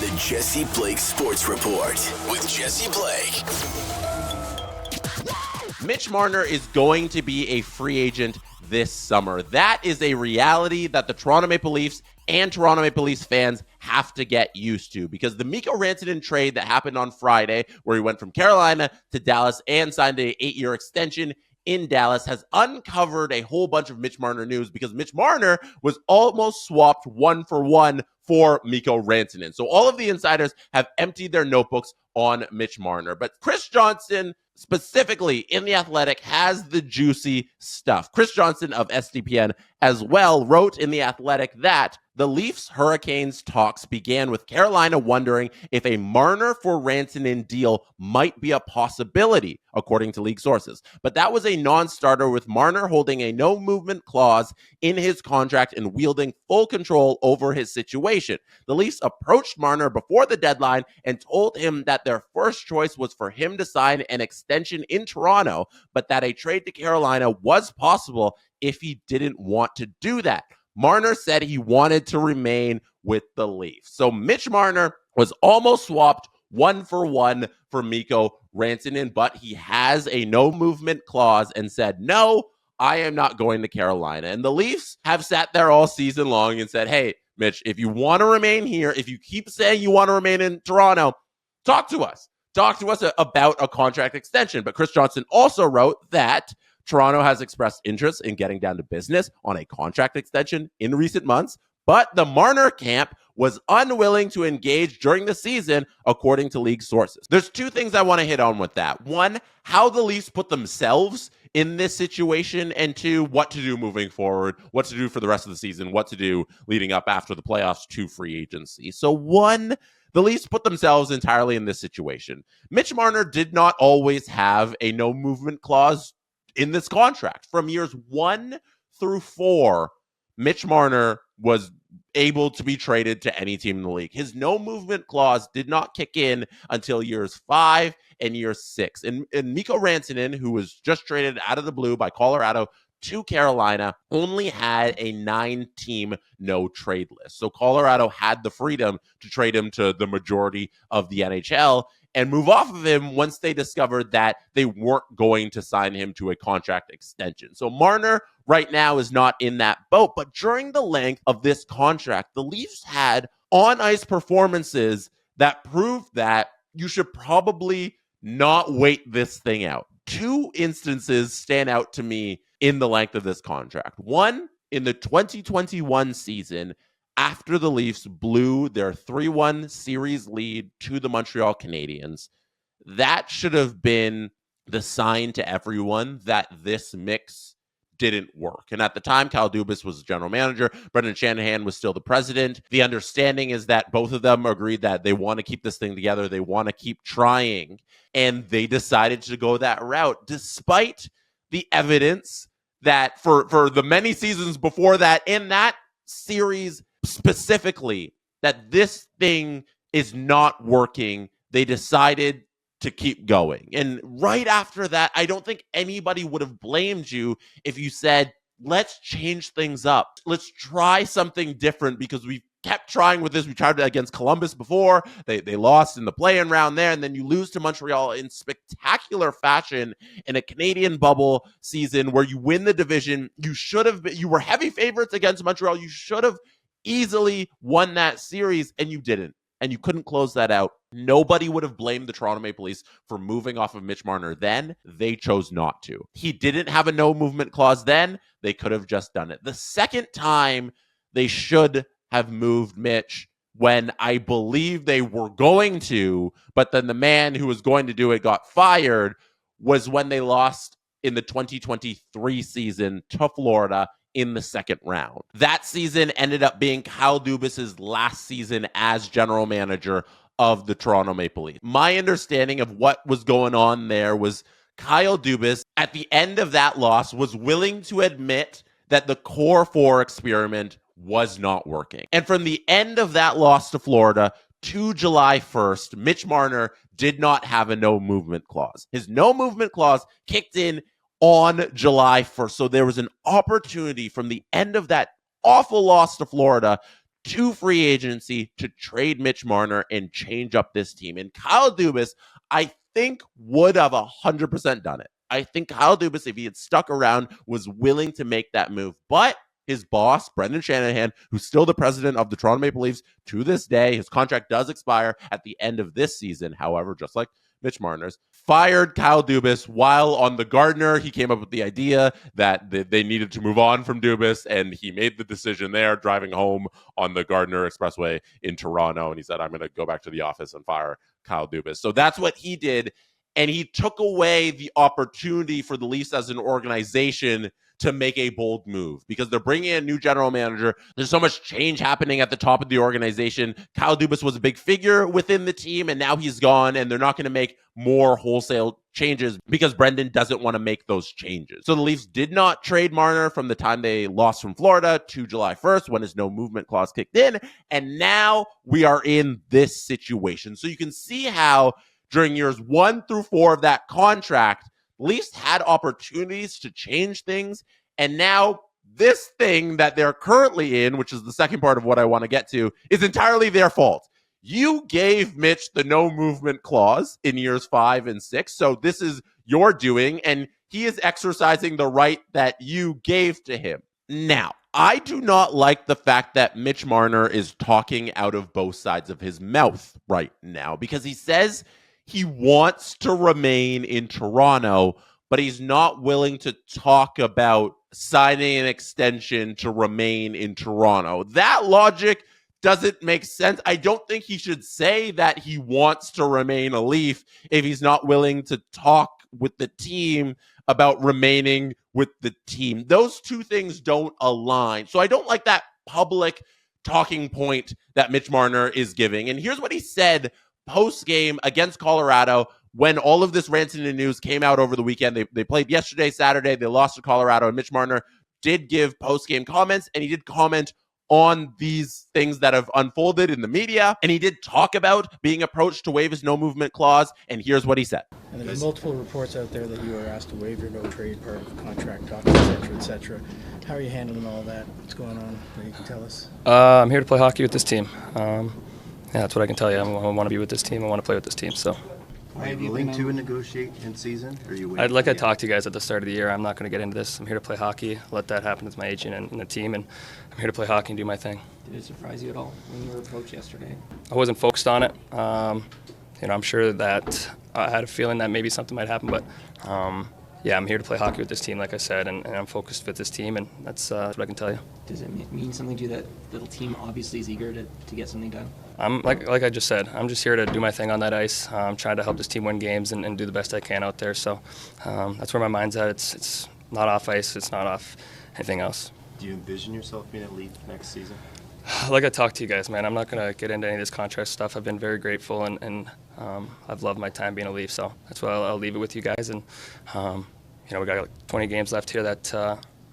The Jesse Blake Sports Report with Jesse Blake. Mitch Marner is going to be a free agent this summer. That is a reality that the Toronto Maple Leafs and Toronto Maple Leafs fans have to get used to, because the Mikko Rantanen trade that happened on Friday, where he went from Carolina to Dallas and signed an 8-year extension in Dallas, has uncovered a whole bunch of Mitch Marner news, because Mitch Marner was almost swapped 1-for-1 for Mikko Rantanen. So all of the insiders have emptied their notebooks on Mitch Marner. But Chris Johnston, specifically in The Athletic, has the juicy stuff. Chris Johnston of SDPN as well wrote in The Athletic that the Leafs-Hurricanes talks began with Carolina wondering if a Marner for Rantanen deal might be a possibility, according to league sources. But that was a non-starter, with Marner holding a no-movement clause in his contract and wielding full control over his situation. The Leafs approached Marner before the deadline and told him that their first choice was for him to sign an extension in Toronto, but that a trade to Carolina was possible if he didn't want to do that. Marner said he wanted to remain with the Leafs. So Mitch Marner was almost swapped 1-for-1 for Mikko Rantanen, but he has a no-movement clause and said, no, I am not going to Carolina. And the Leafs have sat there all season long and said, hey, Mitch, if you want to remain here, if you keep saying you want to remain in Toronto, talk to us. Talk to us about a contract extension. But Chris Johnston also wrote that Toronto has expressed interest in getting down to business on a contract extension in recent months, but the Marner camp was unwilling to engage during the season, according to league sources. There's two things I want to hit on with that. One, how the Leafs put themselves in this situation, and two, what to do moving forward, what to do for the rest of the season, what to do leading up after the playoffs to free agency. So one, the Leafs put themselves entirely in this situation. Mitch Marner did not always have a no-movement clause in this contract. From years 1 through 4, Mitch Marner was able to be traded to any team in the league. His no-movement clause did not kick in until years 5 and year 6. And Mikko Rantanen, who was just traded out of the blue by Colorado to Carolina, only had a 9-team no-trade list. So Colorado had the freedom to trade him to the majority of the NHL and move off of him once they discovered that they weren't going to sign him to a contract extension. So Marner right now is not in that boat, but during the length of this contract, the Leafs had on-ice performances that proved that you should probably not wait this thing out. Two instances stand out to me in the length of this contract. One, in the 2021 season, after the Leafs blew their 3-1 series lead to the Montreal Canadiens. That should have been the sign to everyone that this mix didn't work. And at the time, Kyle Dubas was the general manager. Brendan Shanahan was still the president. The understanding is that both of them agreed that they want to keep this thing together. They want to keep trying. And they decided to go that route, despite the evidence that for the many seasons before that, in that series specifically, that this thing is not working. They decided to keep going. And right after that, I don't think anybody would have blamed you if you said, let's change things up. Let's try something different, because we've kept trying with this. We tried it against Columbus before. They lost in the play-in round there, and then you lose to Montreal in spectacular fashion in a Canadian bubble season where you win the division. You were heavy favorites against Montreal. You should have easily won that series, and you didn't. And you couldn't close that out. Nobody would have blamed the Toronto Maple Leafs for moving off of Mitch Marner then. They chose not to. He didn't have a no-movement clause then. They could have just done it. The second time they should have moved Mitch, when I believe they were going to, but then the man who was going to do it got fired, was when they lost in the 2023 season to Florida in the second round. That season ended up being Kyle Dubas' last season as general manager of the Toronto Maple Leafs. My understanding of what was going on there was Kyle Dubas, at the end of that loss, was willing to admit that the core 4 experiment was not working. And from the end of that loss to Florida to July 1st, Mitch Marner did not have a no-movement clause. His no-movement clause kicked in on July 1st. So there was an opportunity from the end of that awful loss to Florida to free agency to trade Mitch Marner and change up this team. And Kyle Dubas, I think, would have 100% done it. I think Kyle Dubas, if he had stuck around, was willing to make that move. But his boss, Brendan Shanahan, who's still the president of the Toronto Maple Leafs to this day, his contract does expire at the end of this season. However, just like Mitch Marner's, fired Kyle Dubas while on the Gardner. He came up with the idea that they needed to move on from Dubas, and he made the decision there, driving home on the Gardner Expressway in Toronto. And he said, I'm going to go back to the office and fire Kyle Dubas. So that's what he did. And he took away the opportunity for the Leafs as an organization to make a bold move because they're bringing in a new general manager. There's so much change happening at the top of the organization. Kyle Dubas was a big figure within the team, and now he's gone, and they're not going to make more wholesale changes because Brendan doesn't want to make those changes. So the Leafs did not trade Marner from the time they lost from Florida to July 1st when his no movement clause kicked in, and now we are in this situation. So you can see how during years 1 through 4 of that contract, Leafs had opportunities to change things, and now this thing that they're currently in, which is the second part of what I want to get to, is entirely their fault. You gave Mitch the no movement clause in years 5 and 6, so this is your doing, and he is exercising the right that you gave to him. Now, I do not like the fact that Mitch Marner is talking out of both sides of his mouth right now because he says he wants to remain in Toronto, but he's not willing to talk about signing an extension to remain in Toronto. That logic doesn't make sense. I don't think he should say that he wants to remain a Leaf if he's not willing to talk with the team about remaining with the team. Those two things don't align. So I don't like that public talking point that Mitch Marner is giving. And here's what he said post-game against Colorado when all of this Rantanen news came out over the weekend. They played yesterday, Saturday. They lost to Colorado, and Mitch Marner did give post-game comments, and he did comment on these things that have unfolded in the media, and he did talk about being approached to waive his no-movement clause, and here's what he said. And there's multiple reports out there that you were asked to waive your no-trade part of the contract talks, et cetera, et cetera. How are you handling all that? What's going on that you can tell us? I'm here to play hockey with this team. Yeah, that's what I can tell you. I want to be with this team. I want to play with this team. So, are you willing to negotiate in season? Or are you I talked to you guys at the start of the year. I'm not going to get into this. I'm here to play hockey. Let that happen with my agent and the team, and I'm here to play hockey and do my thing. Did it surprise you at all when you were approached yesterday? I wasn't focused on it. I'm sure that I had a feeling that maybe something might happen, but yeah, I'm here to play hockey with this team, like I said, and I'm focused with this team, and that's what I can tell you. Does it mean something to you that the team obviously is eager to get something done? I'm like I just said, I'm just here to do my thing on that ice. I'm trying to help this team win games and do the best I can out there. So that's where my mind's at. It's not off ice. It's not off anything else. Do you envision yourself being a Leaf next season? Like I talked to you guys, man, I'm not going to get into any of this contract stuff. I've been very grateful, and I've loved my time being a Leaf. So that's why I'll leave it with you guys. And we got like 20 games left here that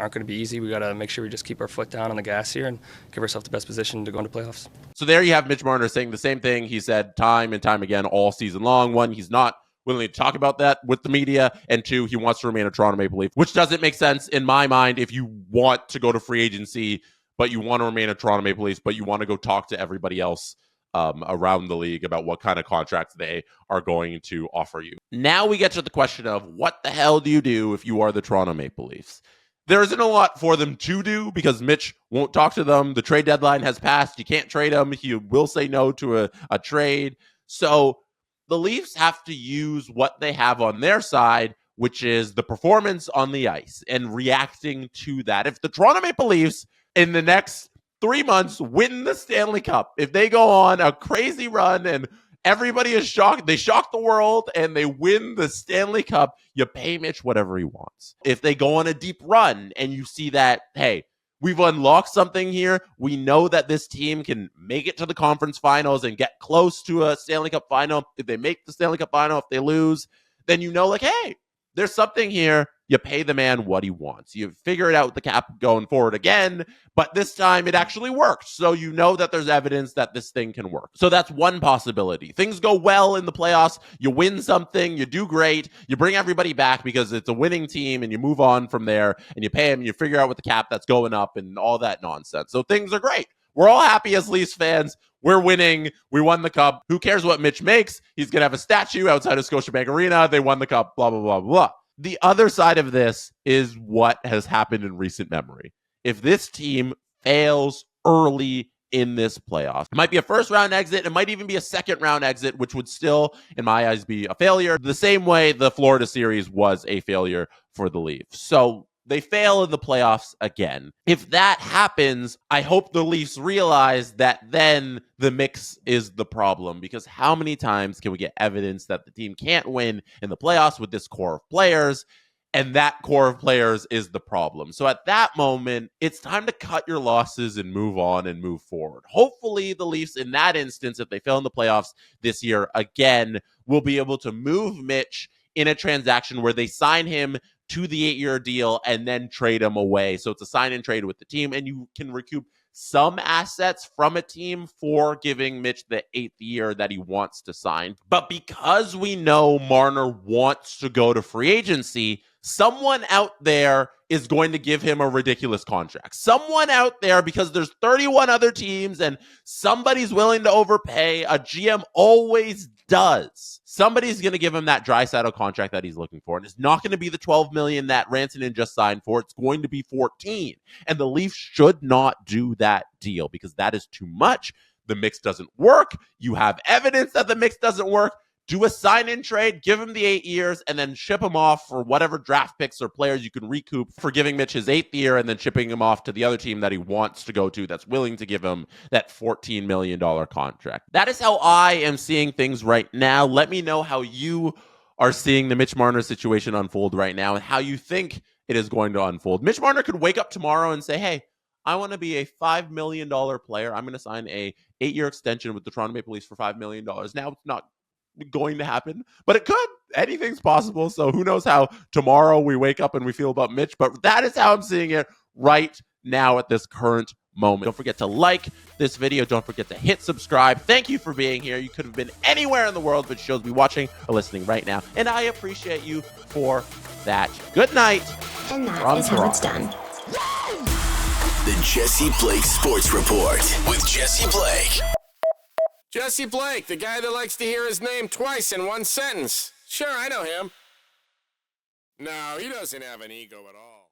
aren't going to be easy. We got to make sure we just keep our foot down on the gas here and give ourselves the best position to go into playoffs. So there you have Mitch Marner saying the same thing he said time and time again all season long. One, he's not willing to talk about that with the media, and two, he wants to remain a Toronto Maple Leaf, which doesn't make sense in my mind if you want to go to free agency, but you want to remain a Toronto Maple Leafs, but you want to go talk to everybody else around the league about what kind of contracts they are going to offer you. Now we get to the question of what the hell do you do if you are the Toronto Maple Leafs? There isn't a lot for them to do because Mitch won't talk to them. The trade deadline has passed. You can't trade him. He will say no to a trade. So the Leafs have to use what they have on their side, which is the performance on the ice and reacting to that. If the Toronto Maple Leafs in the next 3 months win the Stanley Cup, if they go on a crazy run and everybody is shocked, they shock the world and they win the Stanley Cup, you pay Mitch whatever he wants. If they go on a deep run and you see that, hey, we've unlocked something here, we know that this team can make it to the conference finals and get close to a Stanley Cup final. If they make the Stanley Cup final, if they lose, then you know, like, hey, there's something here. You pay the man what he wants. You figure it out with the cap going forward again, but this time it actually worked. So you know that there's evidence that this thing can work. So that's one possibility. Things go well in the playoffs. You win something. You do great. You bring everybody back because it's a winning team, and you move on from there, and you pay him, and you figure out with the cap that's going up and all that nonsense. So things are great. We're all happy as Leafs fans. We're winning. We won the cup. Who cares what Mitch makes? He's going to have a statue outside of Scotiabank Arena. They won the cup, blah, blah, blah, blah. The other side of this is what has happened in recent memory. If this team fails early in this playoff, it might be a first round exit. It might even be a second round exit, which would still, in my eyes, be a failure. The same way the Florida series was a failure for the Leafs. So they fail in the playoffs again. If that happens, I hope the Leafs realize that then the mix is the problem, because how many times can we get evidence that the team can't win in the playoffs with this core of players, and that core of players is the problem? So at that moment, it's time to cut your losses and move on and move forward. Hopefully the Leafs in that instance, if they fail in the playoffs this year again, will be able to move Mitch in a transaction where they sign him to the 8-year deal and then trade him away. So it's a sign and trade with the team, and you can recoup some assets from a team for giving Mitch the 8th year that he wants to sign. But because we know Marner wants to go to free agency, someone out there is going to give him a ridiculous contract. Someone out there, because there's 31 other teams and somebody's willing to overpay. A GM always does. Somebody's going to give him that Draisaitl contract that he's looking for. And it's not going to be the $12 million that Rantanen just signed for. It's going to be 14. And the Leafs should not do that deal because that is too much. The mix doesn't work. You have evidence that the mix doesn't work. Do a sign-in trade, give him the 8 years, and then ship him off for whatever draft picks or players you can recoup for giving Mitch his 8th year and then shipping him off to the other team that he wants to go to that's willing to give him that $14 million contract. That is how I am seeing things right now. Let me know how you are seeing the Mitch Marner situation unfold right now and how you think it is going to unfold. Mitch Marner could wake up tomorrow and say, hey, I want to be a $5 million player. I'm going to sign a 8-year extension with the Toronto Maple Leafs for $5 million. Now, it's not going to happen, but it could. Anything's possible. So who knows how tomorrow we wake up and we feel about Mitch, but that is how I'm seeing it right now at this current moment. Don't forget to like this video. Don't forget to hit subscribe. Thank you for being here. You could have been anywhere in the world, but shows me watching or listening right now, and I appreciate you for that. Good night. And that is how it's done. The Jesse Blake Sports Report with Jesse Blake. Jesse Blake, the guy that likes to hear his name twice in one sentence. Sure, I know him. No, he doesn't have an ego at all.